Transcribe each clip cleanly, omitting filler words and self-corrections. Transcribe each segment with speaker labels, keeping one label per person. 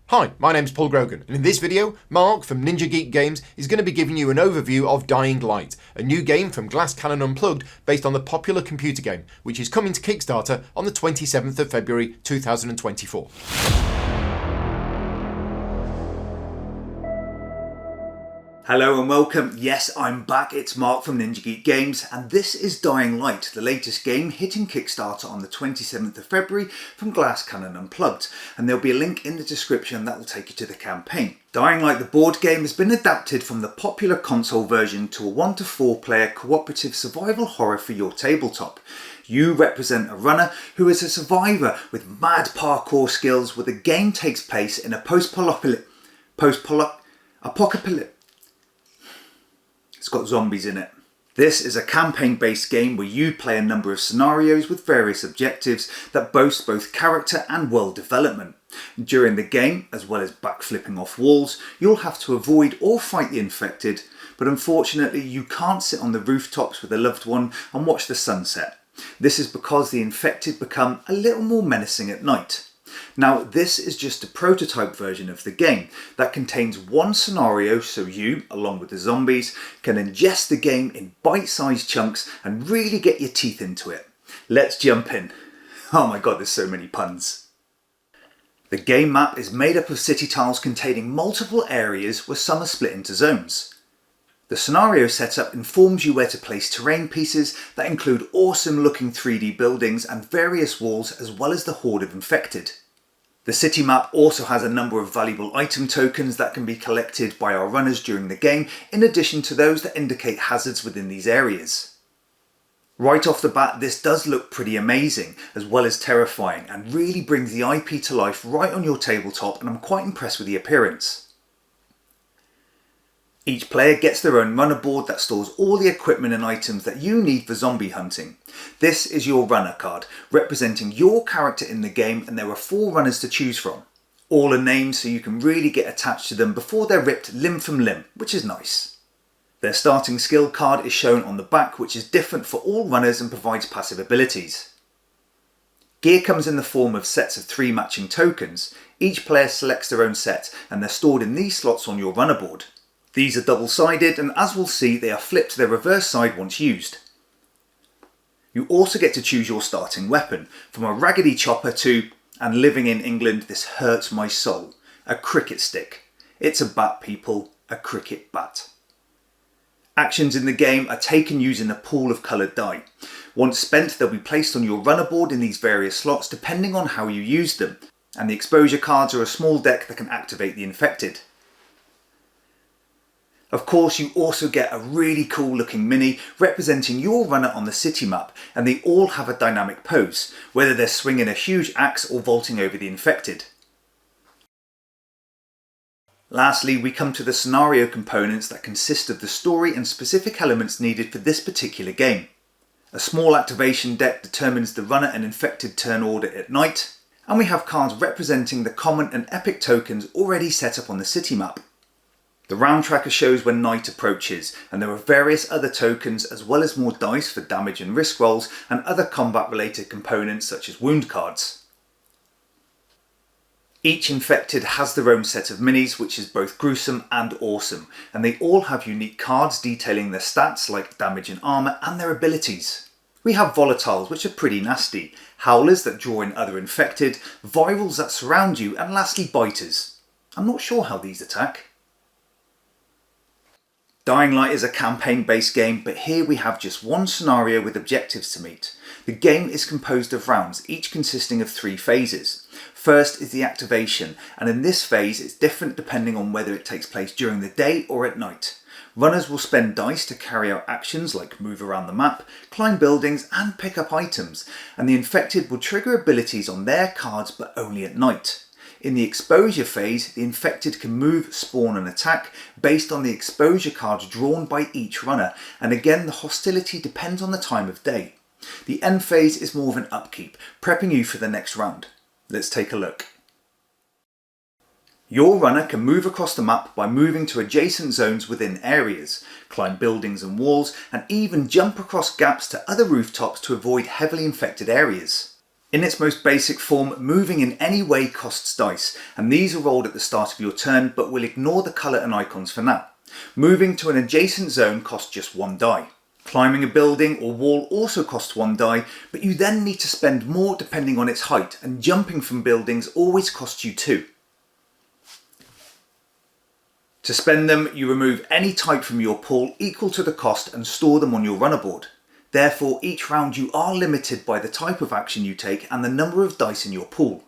Speaker 1: Hi, my name's Paul Grogan, and in this video, Mark from Ninja Geek Games is going to be giving you an overview of Dying Light, a new game from Glass Cannon Unplugged based on the popular computer game, which is coming to Kickstarter on the 27th of February 2024.
Speaker 2: Hello and welcome. Yes, I'm back. It's Mark from Ninja Geek Games, and this is Dying Light, the latest game hitting Kickstarter on the 27th of February from Glass Cannon Unplugged, and there'll be a link in the description that will take you to the campaign. Dying Light, the board game, has been adapted from the popular console version to a 1 to 4 player cooperative survival horror for your tabletop. You represent a runner who is a survivor with mad parkour skills, where the game takes place in a post-apocalyptic. It's got zombies in it. This is a campaign-based game where you play a number of scenarios with various objectives that boast both character and world development. During the game, as well as backflipping off walls, you'll have to avoid or fight the infected, but unfortunately you can't sit on the rooftops with a loved one and watch the sunset. This is because the infected become a little more menacing at night. Now, this is just a prototype version of the game that contains one scenario, so you, along with the zombies, can ingest the game in bite-sized chunks and really get your teeth into it. Let's jump in. Oh my god, there's so many puns. The game map is made up of city tiles containing multiple areas where some are split into zones. The scenario setup informs you where to place terrain pieces that include awesome looking 3D buildings and various walls, as well as the horde of infected. The city map also has a number of valuable item tokens that can be collected by our runners during the game, in addition to those that indicate hazards within these areas. Right off the bat, this does look pretty amazing, as well as terrifying, and really brings the IP to life right on your tabletop, and I'm quite impressed with the appearance. Each player gets their own runner board that stores all the equipment and items that you need for zombie hunting. This is your runner card, representing your character in the game, and there are 4 runners to choose from. All are named so you can really get attached to them before they're ripped limb from limb, which is nice. Their starting skill card is shown on the back, which is different for all runners and provides passive abilities. Gear comes in the form of sets of 3 matching tokens. Each player selects their own set, and they're stored in these slots on your runner board. These are double-sided, and as we'll see, they are flipped to their reverse side once used. You also get to choose your starting weapon, from a raggedy chopper to, and living in England, this hurts my soul, a cricket stick. It's a bat, people, a cricket bat. Actions in the game are taken using a pool of coloured die. Once spent, they'll be placed on your runner board in these various slots depending on how you use them, and the exposure cards are a small deck that can activate the infected. Of course, you also get a really cool looking mini representing your runner on the city map, and they all have a dynamic pose, whether they're swinging a huge axe or vaulting over the infected. Lastly, we come to the scenario components that consist of the story and specific elements needed for this particular game. A small activation deck determines the runner and infected turn order at night, and we have cards representing the common and epic tokens already set up on the city map. The round tracker shows when night approaches, and there are various other tokens as well as more dice for damage and risk rolls, and other combat related components such as wound cards. Each infected has their own set of minis, which is both gruesome and awesome, and they all have unique cards detailing their stats like damage and armour and their abilities. We have volatiles, which are pretty nasty, howlers that draw in other infected, virals that surround you, and lastly biters. I'm not sure how these attack. Dying Light is a campaign-based game, but here we have just one scenario with objectives to meet. The game is composed of rounds, each consisting of 3 phases. First is the activation, and in this phase it's different depending on whether it takes place during the day or at night. Runners will spend dice to carry out actions like move around the map, climb buildings and pick up items, and the infected will trigger abilities on their cards but only at night. In the exposure phase, the infected can move, spawn and attack based on the exposure cards drawn by each runner, and again the hostility depends on the time of day. The end phase is more of an upkeep, prepping you for the next round. Let's take a look. Your runner can move across the map by moving to adjacent zones within areas, climb buildings and walls, and even jump across gaps to other rooftops to avoid heavily infected areas. In its most basic form, moving in any way costs dice, and these are rolled at the start of your turn, but we'll ignore the colour and icons for now. Moving to an adjacent zone costs just 1 die. Climbing a building or wall also costs 1 die, but you then need to spend more depending on its height, and jumping from buildings always costs you 2. To spend them, you remove any type from your pool equal to the cost and store them on your runner board. Therefore, each round you are limited by the type of action you take and the number of dice in your pool.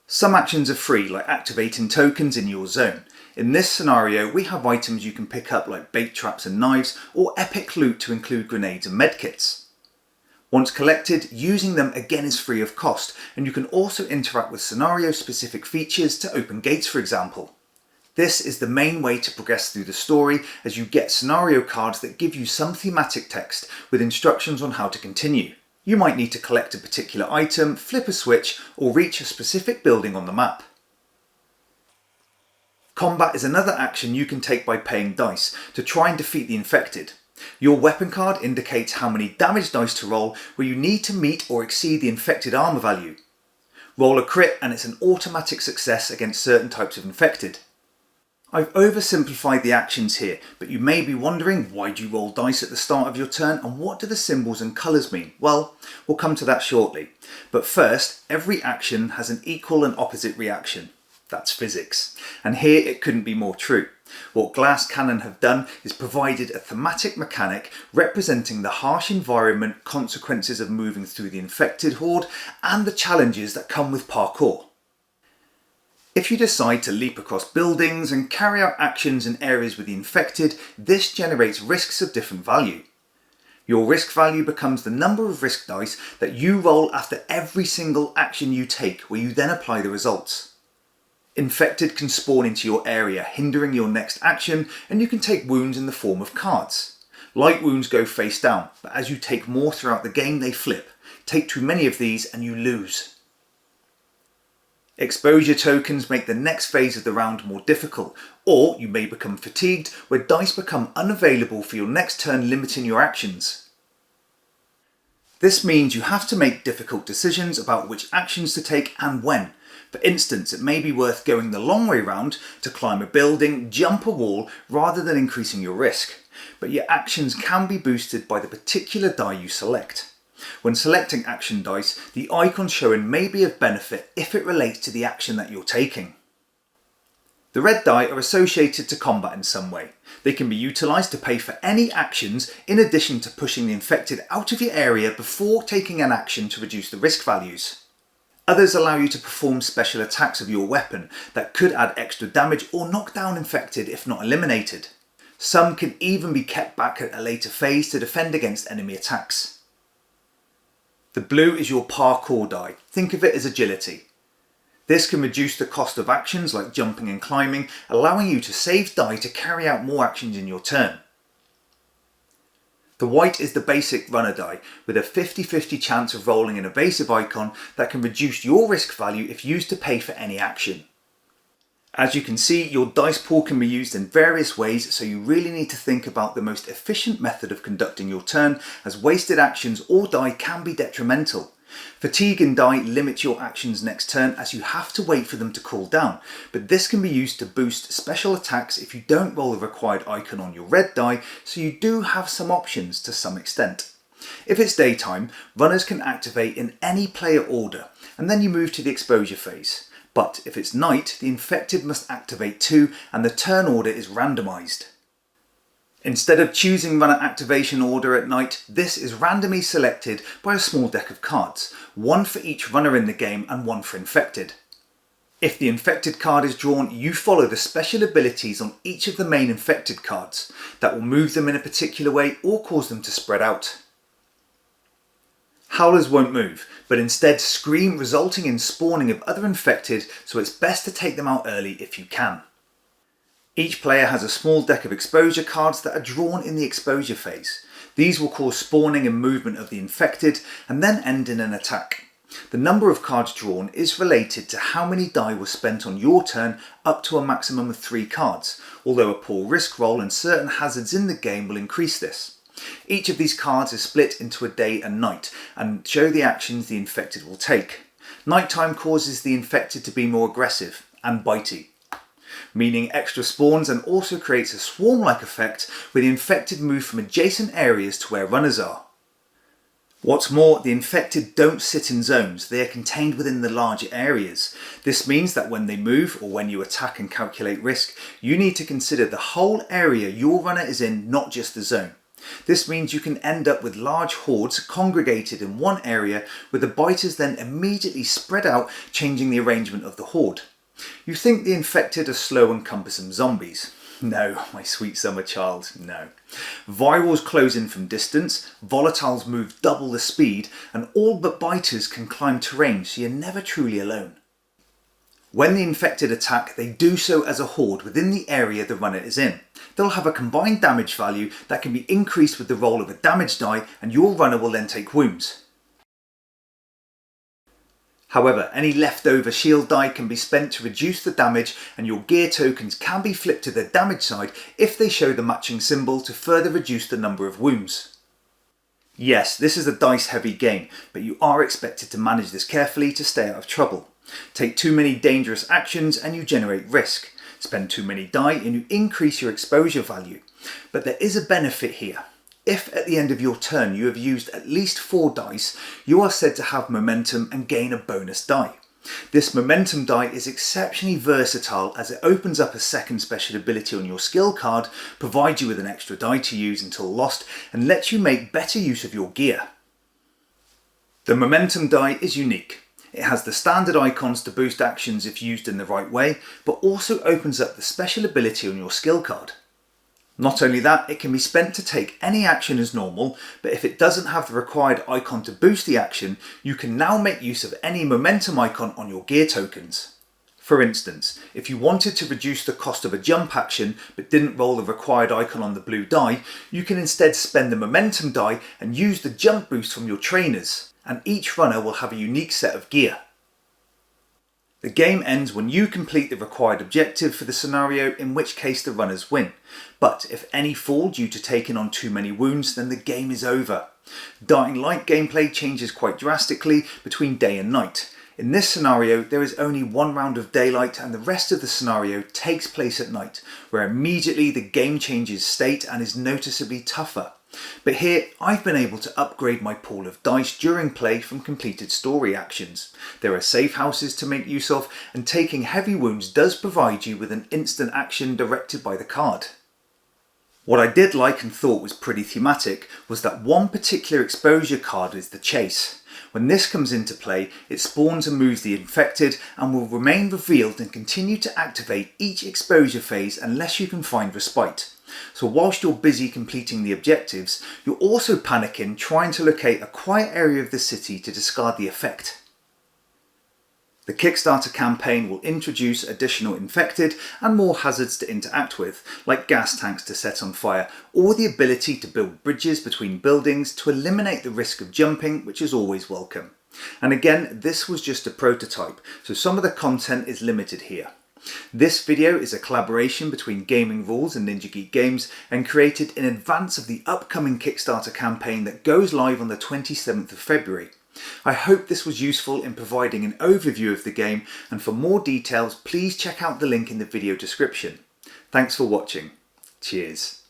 Speaker 2: Some actions are free, like activating tokens in your zone. In this scenario, we have items you can pick up like bait traps and knives, or epic loot to include grenades and medkits. Once collected, using them again is free of cost, and you can also interact with scenario-specific features to open gates, for example. This is the main way to progress through the story, as you get scenario cards that give you some thematic text with instructions on how to continue. You might need to collect a particular item, flip a switch, or reach a specific building on the map. Combat is another action you can take by paying dice to try and defeat the infected. Your weapon card indicates how many damage dice to roll, where you need to meet or exceed the infected armor value. Roll a crit and it's an automatic success against certain types of infected. I've oversimplified the actions here, but you may be wondering, why do you roll dice at the start of your turn and what do the symbols and colours mean? Well, we'll come to that shortly. But first, every action has an equal and opposite reaction. That's physics. And here it couldn't be more true. What Glass Cannon have done is provided a thematic mechanic representing the harsh environment, consequences of moving through the infected horde, and the challenges that come with parkour. If you decide to leap across buildings and carry out actions in areas with the infected, this generates risks of different value. Your risk value becomes the number of risk dice that you roll after every single action you take, where you then apply the results. Infected can spawn into your area, hindering your next action, and you can take wounds in the form of cards. Light wounds go face down, but as you take more throughout the game they flip. Take too many of these and you lose. Exposure tokens make the next phase of the round more difficult, or you may become fatigued, where dice become unavailable for your next turn, limiting your actions. This means you have to make difficult decisions about which actions to take and when. For instance, it may be worth going the long way round to climb a building, jump a wall, rather than increasing your risk. But your actions can be boosted by the particular die you select. When selecting action dice, the icon shown may be of benefit if it relates to the action that you're taking. The red die are associated to combat in some way. They can be utilised to pay for any actions in addition to pushing the infected out of your area before taking an action to reduce the risk values. Others allow you to perform special attacks of your weapon that could add extra damage or knock down infected if not eliminated. Some can even be kept back at a later phase to defend against enemy attacks. The blue is your parkour die. Think of it as agility. This can reduce the cost of actions like jumping and climbing, allowing you to save die to carry out more actions in your turn. The white is the basic runner die, with a 50-50 chance of rolling an evasive icon that can reduce your risk value if used to pay for any action. As you can see, your dice pool can be used in various ways, so you really need to think about the most efficient method of conducting your turn, as wasted actions or die can be detrimental. Fatigue and die limit your actions next turn, as you have to wait for them to cool down, but this can be used to boost special attacks if you don't roll the required icon on your red die, so you do have some options to some extent. If it's daytime, runners can activate in any player order, and then you move to the exposure phase. But if it's night, the infected must activate too, and the turn order is randomised. Instead of choosing runner activation order at night, this is randomly selected by a small deck of cards, one for each runner in the game and one for infected. If the infected card is drawn, you follow the special abilities on each of the main infected cards that will move them in a particular way or cause them to spread out. Howlers won't move, but instead scream, resulting in spawning of other infected, so it's best to take them out early if you can. Each player has a small deck of exposure cards that are drawn in the exposure phase. These will cause spawning and movement of the infected and then end in an attack. The number of cards drawn is related to how many die were spent on your turn, up to a maximum of 3 cards, although a poor risk roll and certain hazards in the game will increase this. Each of these cards is split into a day and night and show the actions the infected will take. Nighttime causes the infected to be more aggressive and bitey, meaning extra spawns, and also creates a swarm-like effect where the infected move from adjacent areas to where runners are. What's more, the infected don't sit in zones, they are contained within the larger areas. This means that when they move or when you attack and calculate risk, you need to consider the whole area your runner is in, not just the zone. This means you can end up with large hordes congregated in one area, with the biters then immediately spread out, changing the arrangement of the horde. You think the infected are slow and cumbersome zombies. No, my sweet summer child, no. Virals close in from distance, volatiles move double the speed, and all but biters can climb terrain, so you're never truly alone. When the infected attack, they do so as a horde within the area the runner is in. They'll have a combined damage value that can be increased with the roll of a damage die, and your runner will then take wounds. However, any leftover shield die can be spent to reduce the damage, and your gear tokens can be flipped to the damage side if they show the matching symbol to further reduce the number of wounds. Yes, this is a dice heavy game, but you are expected to manage this carefully to stay out of trouble. Take too many dangerous actions and you generate risk. Spend too many die and you increase your exposure value. But there is a benefit here. If at the end of your turn you have used at least 4 dice, you are said to have momentum and gain a bonus die. This momentum die is exceptionally versatile as it opens up a second special ability on your skill card, provides you with an extra die to use until lost, and lets you make better use of your gear. The momentum die is unique. It has the standard icons to boost actions if used in the right way, but also opens up the special ability on your skill card. Not only that, it can be spent to take any action as normal, but if it doesn't have the required icon to boost the action, you can now make use of any momentum icon on your gear tokens. For instance, if you wanted to reduce the cost of a jump action but didn't roll the required icon on the blue die, you can instead spend the momentum die and use the jump boost from your trainers, and each runner will have a unique set of gear. The game ends when you complete the required objective for the scenario, in which case the runners win. But if any fall due to taking on too many wounds, then the game is over. Dying Light gameplay changes quite drastically between day and night. In this scenario, there is only one round of daylight and the rest of the scenario takes place at night, where immediately the game changes state and is noticeably tougher. But here, I've been able to upgrade my pool of dice during play from completed story actions. There are safe houses to make use of, and taking heavy wounds does provide you with an instant action directed by the card. What I did like and thought was pretty thematic was that one particular exposure card is the Chase. When this comes into play, it spawns and moves the infected and will remain revealed and continue to activate each exposure phase unless you can find respite. So whilst you're busy completing the objectives, you're also panicking trying to locate a quiet area of the city to discard the effect. The Kickstarter campaign will introduce additional infected and more hazards to interact with, like gas tanks to set on fire, or the ability to build bridges between buildings to eliminate the risk of jumping, which is always welcome. And again, this was just a prototype, so some of the content is limited here. This video is a collaboration between Gaming Rules and Ninja Geek Games and created in advance of the upcoming Kickstarter campaign that goes live on the 27th of February. I hope this was useful in providing an overview of the game, and for more details please check out the link in the video description. Thanks for watching. Cheers.